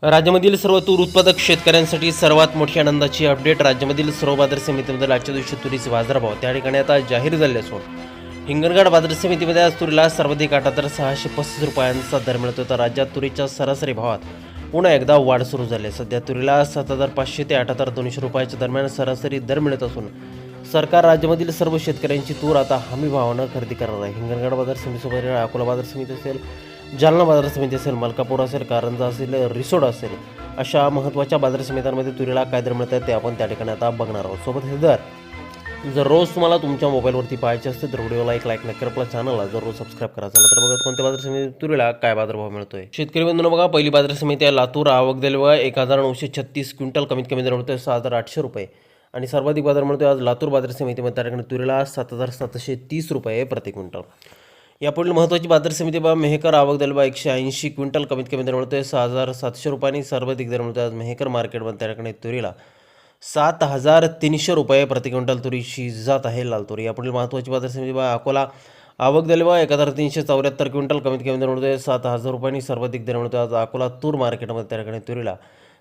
राज्यामधील सर्व तूर उत्पादक शेतकऱ्यांसाठी सर्वात मोठी आनंदाची अपडेट. राज्यामधील सर्व बाजार समितीमध्ये आजच्या दिवशी तुरीचे बाजारभाव त्या ठिकाणी आता जाहीर झाले असून हिंगणघाट बाजार समितीमध्ये आज तुरीला सर्वाधिक 8,635 रुपयांचा दर मिळतो. तर राज्यात तुरीच्या सरासरी भावात पुन्हा एकदा वाढ सुरू झाली आहे. सध्या तुरीला 7,500 ते 8,200 रुपयाच्या दरम्यान सरासरी दर मिळत असून सरकार राज्यामधील सर्व शेतकऱ्यांची तूर आता हमी भावानं खरेदी करणार आहे. हिंगणघाट बाजार समितीसोबत अकोला बाजार समिती असेल, जालना बाजार समिती असेल, मलकापूर असेल, कारंजा असेल, रिसोड असेल, अशा महत्त्वाच्या बाजार समित्यांमध्ये तुरीला काय दर मिळत आहे ते आपण त्या ठिकाणी आता बघणार आहोत. सोबत हे दर जर रोज तुम्हाला तुमच्या मोबाईलवरती पाहायचे असते तर व्हिडिओला एक लाईक नक्की, आपल्या चॅनलला जर रोज सबस्क्राईब करा. चला तर बघत कोणत्या बाजार समितीत तुरीला काय बाजारभाव मिळतोय. शेतकरी बंधूंनो बघा, पहिली बाजार समिती आहे लातूर. आवक दिली बघा 1,936 क्विंटल, कमीत कमी दर मिळतोय 6,800 रुपये आणि सर्वाधिक बाजार मिळतोय आज लातूर बाजार समितीमध्ये. त्या ठिकाणी तुरीला 7,730 रुपये प्रति क्विंटल. यापुढील महत्त्वाची बाजार समिती बघा मेहकर. आवक दिली बघा 180 क्विंटल, कमीत कमी दर मिळतोय 6,700 रुपयांनी सर्वाधिक दर मिळतोय आज मेहकर मार्केटमध्ये. त्या ठिकाणी तुरीला 7,300 रुपये प्रति क्विंटल तुरीची जात आहे लाल तुरी. यापुढील महत्त्वाची बाजार समिती बघा अकोला. आवक दिली बघा 1,374 क्विंटल, कमीत कमी दर मिळतोय 7,000 रुपयांनी सर्वाधिक दर मिळतोय आज अकोला तूर मार्केटमध्ये. त्या ठिकाणी तुरीला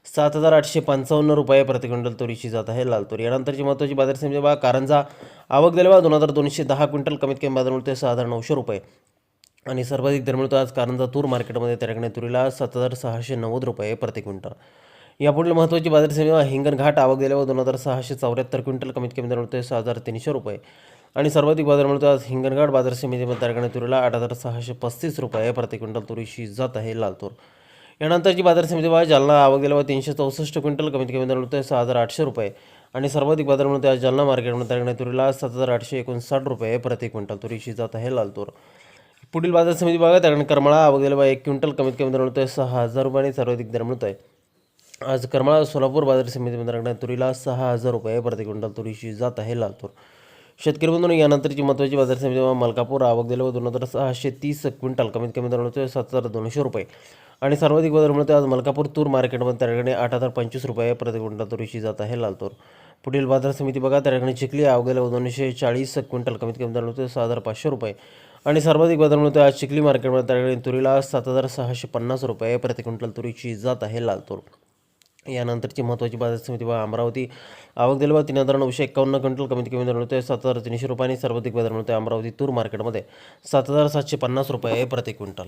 7,855 रुपये प्रति क्विंटल तुरीची जात आहे लाल तुरी. यानंतरची महत्त्वाची बाजार समिती बघा कारंजा. आवक दिली बघा 2,210 क्विंटल, कमीत कमी बाजार मिळतोय 6,900 रुपये आणि सर्वाधिक दर मिळतो आज कारंजा तूर मार्केटमध्ये. त्या ठिकाणी तुरीला 7,690 रुपये प्रति क्विंटल. यापुढील महत्त्वाची बाजार समिती हिंगणघाट. आवक दिली बघा 2,674 क्विंटल, कमीत कमी दर मिळतोय 6,300 रुपये आणि सर्वाधिक बाजार मिळतो आज हिंगणघाट बाजार समितीमध्ये. त्या ठिकाणी तुरीला 8,635 रुपये प्रति क्विंटल तुरीची जात आहे लाल तूर. यानंतरची बाजार समिती बघा जालना. आवक दिली बघा 364 क्विंटल, कमीत कमी दर मिळतोय 6,800 रुपये आणि सर्वाधिक बाजार मिळतोय आज जालना मार्केटमध्ये. त्या ठिकाणी तुरीला 7,859 रुपये प्रति क्विंटल तुरीची जात आहे लाल तूर. पुढील बाजार समिती बघा त्या ठिकाणी करमाळा. आवक दिली बघा 1 क्विंटल, कमीत कमी दर मिळतोय 6,000 रुपये आणि सर्वाधिक दर मिळतोय आज करमाळा सोलापूर बाजार समितीमध्ये. तुरीला 6,000 रुपये प्रति क्विंटल तुरीची जात आहे लाल तूर. शेतकरी बंधूंनो यानंतरची महत्त्वाची बाजार समिती मलकापूर. आवक दिली बघा 2,630 क्विंटल, कमीत कमी दर मिळतोय 7,200 रुपये आणि सर्वाधिक बाजार मिळतोय आज मलकापूर तूर मार्केटमध्ये. त्या ठिकाणी 8,025 रुपये प्रति क्विंटल तुरीची जात आहे लाल तूर. पुढील बाजार समिती बघा त्या ठिकाणी चिखली. आवक दिली 240 क्विंटल, कमीत कमी दर मिळतोय 6,500 रुपये आणि सर्वाधिक बाजार मिळतोय आज चिखली मार्केटमध्ये. त्या ठिकाणी तुरीला 7,650 रुपये प्रति क्विंटल तुरीची जात आहे लाल तूर. यानंतरची महत्त्वाची बाजार समिती बघा अमरावती. आवक दिली बघा 3,951 क्विंटल, कमीत कमी दर मिळतोय 7,300 रुपये आणि सर्वाधिक बाजार मिळतोय अमरावती तूर मार्केटमध्ये 7,750 रुपये प्रति क्विंटल.